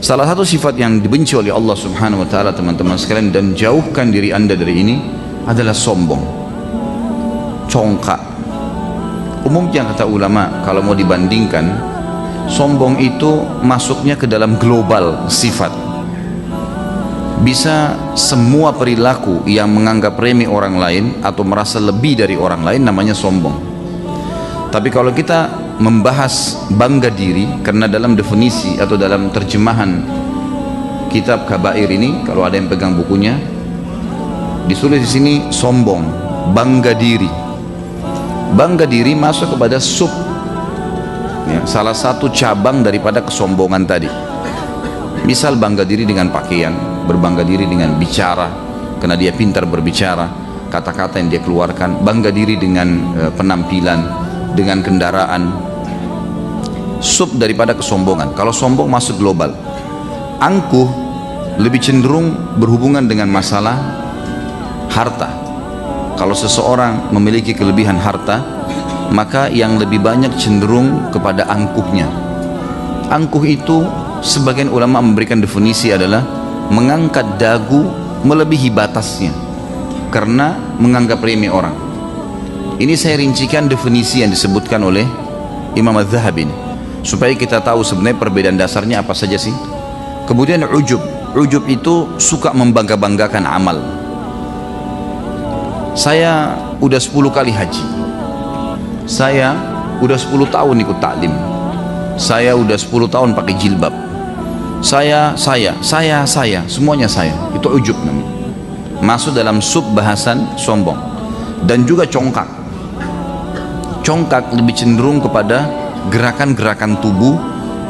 Salah satu sifat yang dibenci oleh Allah Subhanahu wa taala, teman-teman sekalian, dan jauhkan diri Anda dari ini adalah sombong, congkak. Umumnya kata ulama, kalau mau dibandingkan, sombong itu masuknya ke dalam global sifat. Bisa semua perilaku yang menganggap remeh orang lain atau merasa lebih dari orang lain namanya sombong. Tapi kalau kita membahas bangga diri, karena dalam definisi atau dalam terjemahan kitab Kabair ini, kalau ada yang pegang bukunya, ditulis di sini sombong, bangga diri. Bangga diri masuk kepada sub, ya, salah satu cabang daripada kesombongan tadi. Misal bangga diri dengan pakaian, berbangga diri dengan bicara, karena dia pintar berbicara, kata-kata yang dia keluarkan, bangga diri dengan penampilan, dengan kendaraan. Sub daripada kesombongan. Kalau sombong masuk global. Angkuh lebih cenderung berhubungan dengan masalah harta. Kalau seseorang memiliki kelebihan harta, maka yang lebih banyak cenderung kepada angkuhnya. Angkuh itu sebagian ulama memberikan definisi adalah mengangkat dagu melebihi batasnya karena menganggap remeh orang. Ini saya rincikan definisi yang disebutkan oleh Imam Az-Zahabi ini, supaya kita tahu sebenarnya perbedaan dasarnya apa saja sih. Kemudian ujub. Ujub itu suka membangga-banggakan amal. Saya udah 10 kali haji. Saya udah 10 tahun ikut taklim. Saya udah 10 tahun pakai jilbab. Saya, semuanya saya. Itu ujub namanya. Masuk dalam sub bahasan sombong. Dan juga congkak. Congkak lebih cenderung kepada gerakan-gerakan tubuh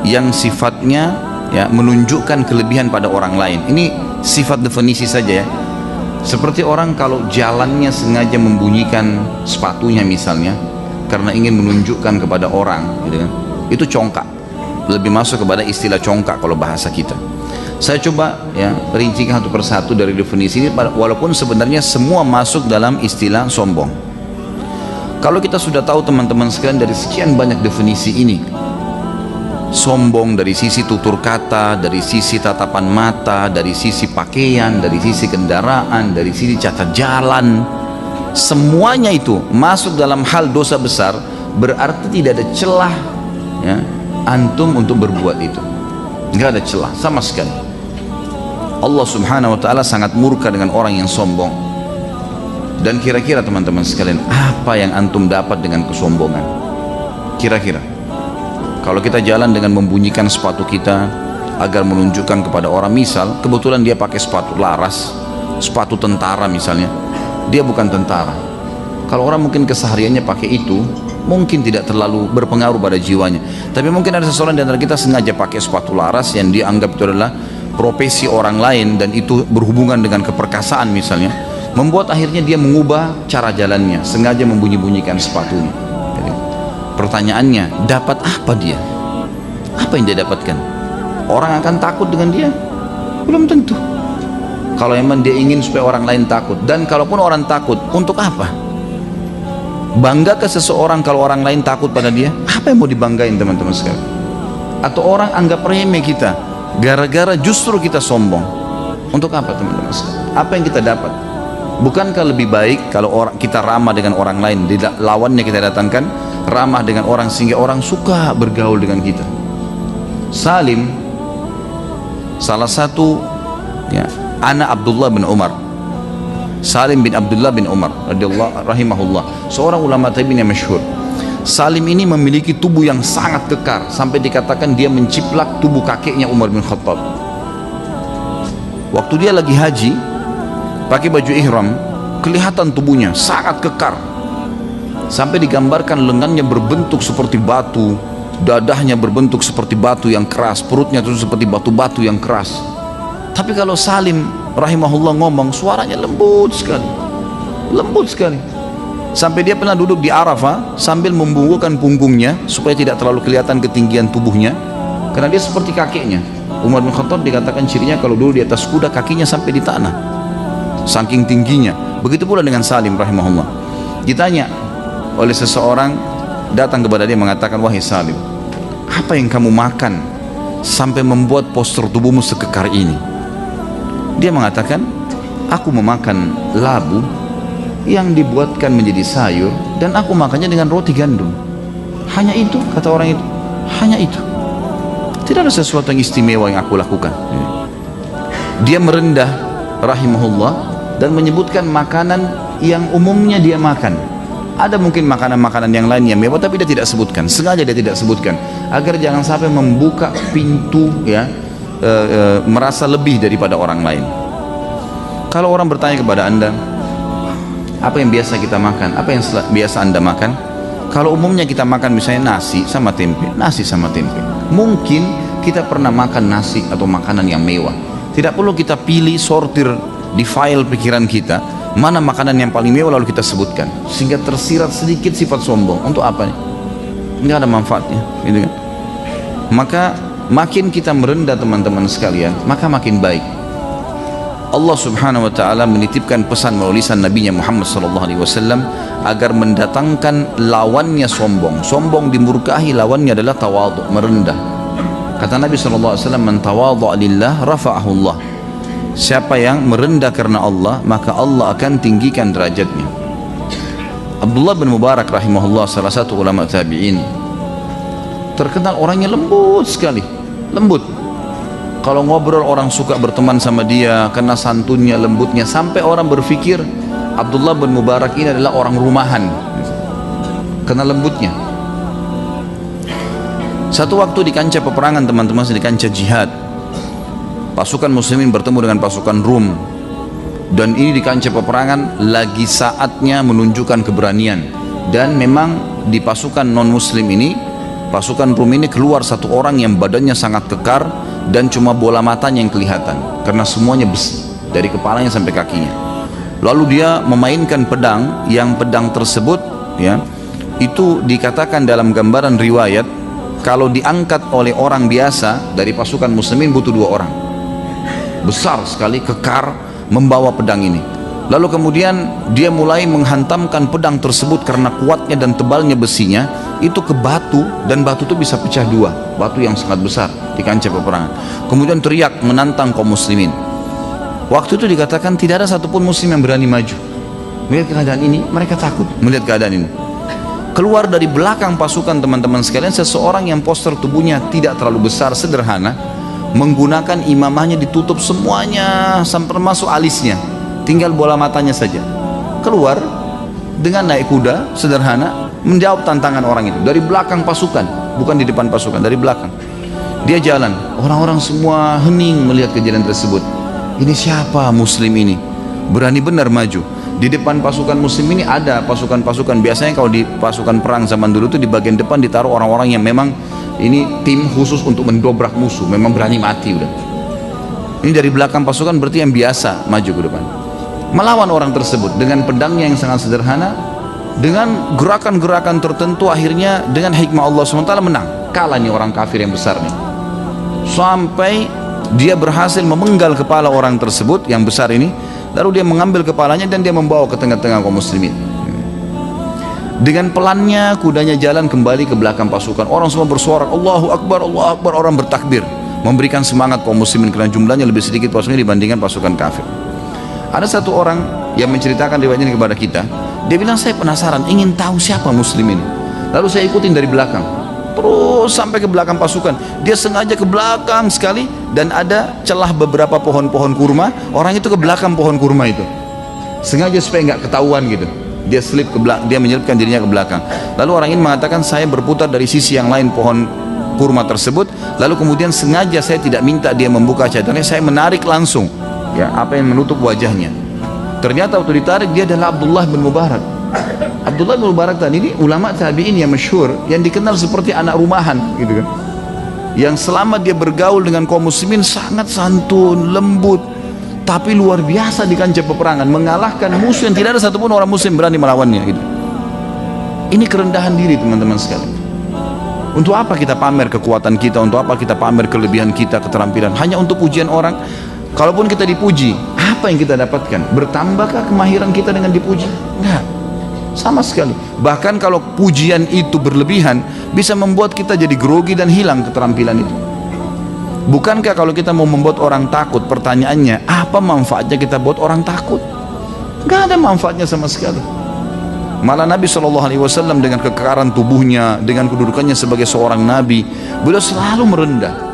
yang sifatnya ya menunjukkan kelebihan pada orang lain. Ini sifat definisi saja ya. Seperti orang kalau jalannya sengaja membunyikan sepatunya misalnya karena ingin menunjukkan kepada orang, gitu kan. Itu congkak. Lebih masuk kepada istilah congkak kalau bahasa kita. Saya coba ya rincikan satu persatu dari definisi ini, walaupun sebenarnya semua masuk dalam istilah sombong. Kalau kita sudah tahu teman-teman sekalian dari sekian banyak definisi ini, sombong dari sisi tutur kata, dari sisi tatapan mata, dari sisi pakaian, dari sisi kendaraan, dari sisi cacat jalan, semuanya itu masuk dalam hal dosa besar, berarti tidak ada celah ya, antum untuk berbuat itu. Nggak ada celah sama sekali. Allah Subhanahu wa ta'ala sangat murka dengan orang yang sombong. Dan kira-kira teman-teman sekalian, apa yang antum dapat dengan kesombongan? Kira-kira kalau kita jalan dengan membunyikan sepatu kita agar menunjukkan kepada orang, misal kebetulan dia pakai sepatu laras, sepatu tentara misalnya, dia bukan tentara. Kalau orang mungkin kesehariannya pakai itu, mungkin tidak terlalu berpengaruh pada jiwanya. Tapi mungkin ada seseorang di antara kita sengaja pakai sepatu laras yang dia anggap itu adalah profesi orang lain, dan itu berhubungan dengan keperkasaan misalnya, membuat akhirnya dia mengubah cara jalannya, sengaja membunyi-bunyikan sepatunya. Jadi, pertanyaannya, dapat apa dia? Apa yang dia dapatkan? Orang akan takut dengan dia? Belum tentu. Kalau memang dia ingin supaya orang lain takut, dan kalaupun orang takut, untuk apa? Bangga ke seseorang kalau orang lain takut pada dia? Apa yang mau dibanggain teman-teman sekalian? Atau orang anggap remeh kita gara-gara justru kita sombong? Untuk apa teman-teman sekalian? Apa yang kita dapat? Bukankah lebih baik kalau orang kita ramah dengan orang lain, lawannya kita datangkan ramah dengan orang sehingga orang suka bergaul dengan kita? Salim, salah satu ya, anak Abdullah bin Umar, Salim bin Abdullah bin Umar radhiyallahu rahimahullah, seorang ulama tabi'in yang masyhur. Salim ini memiliki tubuh yang sangat kekar sampai dikatakan dia menciplak tubuh kakeknya Umar bin Khattab. Waktu dia lagi haji pakai baju ihram, kelihatan tubuhnya sangat kekar sampai digambarkan lengannya berbentuk seperti batu, dadahnya berbentuk seperti batu yang keras, perutnya itu seperti batu-batu yang keras. Tapi kalau Salim rahimahullah ngomong, suaranya lembut sekali, lembut sekali. Sampai dia pernah duduk di Arafah sambil membungkukkan punggungnya supaya tidak terlalu kelihatan ketinggian tubuhnya, karena dia seperti kakeknya Umar bin Khattab. Dikatakan cirinya kalau dulu di atas kuda kakinya sampai di tanah, saking tingginya. Begitu pula dengan Salim rahimahullah. Ditanya oleh seseorang, datang kepada dia mengatakan, wahai Salim, apa yang kamu makan sampai membuat postur tubuhmu sekekar ini? Dia mengatakan, aku memakan labu yang dibuatkan menjadi sayur dan aku makannya dengan roti gandum. Hanya itu, kata orang itu, hanya itu. Tidak ada sesuatu yang istimewa yang aku lakukan. Dia merendah rahimahullah dan menyebutkan makanan yang umumnya dia makan. Ada mungkin makanan-makanan yang lain yang mewah, tapi dia tidak sebutkan. Sengaja dia tidak sebutkan agar jangan sampai membuka pintu ya, merasa lebih daripada orang lain. Kalau orang bertanya kepada anda, apa yang biasa kita makan, apa yang biasa anda makan? Kalau umumnya kita makan misalnya nasi sama tempe, nasi sama tempe. Mungkin kita pernah makan nasi atau makanan yang mewah. Tidak perlu kita pilih, sortir di file pikiran kita mana makanan yang paling mewah lalu kita sebutkan, sehingga tersirat sedikit sifat sombong. Untuk apa nih? Nggak ada manfaatnya, gitu kan? Maka makin kita merendah teman-teman sekalian, maka makin baik. Allah subhanahu wa ta'ala menitipkan pesan melalui lisan Nabi Muhammad sallallahu alaihi wasallam agar mendatangkan lawannya sombong. Sombong dimurkahi, lawannya adalah tawadhu, merendah. Kata Nabi sallallahu alaihi wasallam, man tawadha lillah rafa'ahu Allah. Siapa yang merendah karena Allah, maka Allah akan tinggikan derajatnya. Abdullah bin Mubarak rahimahullah, salah satu ulama tabi'in, terkenal orangnya lembut sekali, lembut. Kalau ngobrol orang suka berteman sama dia karena santunnya, lembutnya, sampai orang berpikir Abdullah bin Mubarak ini adalah orang rumahan karena lembutnya. Satu waktu di kancah peperangan teman-teman, di kancah jihad, pasukan muslimin bertemu dengan pasukan Rum, dan ini di kancah peperangan lagi saatnya menunjukkan keberanian. Dan memang di pasukan non muslim ini, pasukan Rum ini keluar satu orang yang badannya sangat kekar dan cuma bola matanya yang kelihatan karena semuanya besi dari kepalanya sampai kakinya. Lalu dia memainkan pedang, yang pedang tersebut ya, itu dikatakan dalam gambaran riwayat kalau diangkat oleh orang biasa dari pasukan muslimin butuh 2 orang. Besar sekali, kekar, membawa pedang ini. Lalu kemudian dia mulai menghantamkan pedang tersebut karena kuatnya dan tebalnya besinya itu ke batu, dan batu itu bisa pecah 2, batu yang sangat besar di kancah peperangan. Kemudian teriak menantang kaum muslimin. Waktu itu dikatakan tidak ada satupun muslim yang berani maju. Melihat keadaan ini, mereka takut melihat keadaan ini. Keluar dari belakang pasukan teman-teman sekalian seseorang yang postur tubuhnya tidak terlalu besar, sederhana, menggunakan imamahnya ditutup semuanya sampai termasuk alisnya, tinggal bola matanya saja. Keluar dengan naik kuda sederhana, menjawab tantangan orang itu dari belakang pasukan, bukan di depan pasukan, dari belakang. Dia jalan, orang-orang semua hening melihat kejadian tersebut. Ini siapa muslim ini? Berani benar maju. Di depan pasukan muslim ini ada pasukan-pasukan, biasanya kalau di pasukan perang zaman dulu itu di bagian depan ditaruh orang-orang yang memang ini tim khusus untuk mendobrak musuh, memang berani mati udah. Ini dari belakang pasukan berarti yang biasa maju ke depan, melawan orang tersebut dengan pedangnya yang sangat sederhana, dengan gerakan-gerakan tertentu. Akhirnya dengan hikmah Allah SWT menang, kalah nih orang kafir yang besar nih, sampai dia berhasil memenggal kepala orang tersebut yang besar ini. Lalu dia mengambil kepalanya dan dia membawa ke tengah-tengah kaum muslimin. Dengan pelannya kudanya jalan kembali ke belakang pasukan. Orang semua bersorak Allahu Akbar, Allahu Akbar. Orang bertakbir memberikan semangat kaum muslimin karena jumlahnya lebih sedikit pasukannya dibandingkan pasukan kafir. Ada satu orang yang menceritakan riwayat ini kepada kita. Dia bilang, saya penasaran, ingin tahu siapa muslim ini. Lalu saya ikutin dari belakang, terus sampai ke belakang pasukan. Dia sengaja ke belakang sekali, dan ada celah beberapa pohon-pohon kurma. Orang itu ke belakang pohon kurma itu, sengaja supaya nggak ketahuan gitu. Dia selip ke belakang, dia menyelipkan dirinya ke belakang. Lalu orang ini mengatakan, saya berputar dari sisi yang lain pohon kurma tersebut. Lalu kemudian sengaja saya tidak minta dia membuka cadangannya, saya menarik langsung ya apa yang menutup wajahnya. Ternyata waktu ditarik dia adalah Abdullah bin Mubarak. Abdullah bin Mubarak tadi ini ulama tabi'in yang masyhur, yang dikenal seperti anak rumahan gitu kan, yang selama dia bergaul dengan kaum muslimin sangat santun, lembut, tapi luar biasa di kancah peperangan, mengalahkan musuh yang tidak ada satupun orang muslim berani melawannya gitu. Ini kerendahan diri teman-teman sekalian. Untuk apa kita pamer kekuatan kita? Untuk apa kita pamer kelebihan kita, keterampilan? Hanya untuk pujian orang? Kalaupun kita dipuji, apa yang kita dapatkan? Bertambahkah kemahiran kita dengan dipuji? Enggak, sama sekali. Bahkan kalau pujian itu berlebihan, bisa membuat kita jadi grogi dan hilang keterampilan itu. Bukankah kalau kita mau membuat orang takut, pertanyaannya, apa manfaatnya kita buat orang takut? Gak ada manfaatnya sama sekali. Malah Nabi SAW dengan kekekaran tubuhnya, dengan kedudukannya sebagai seorang Nabi, beliau selalu merendah.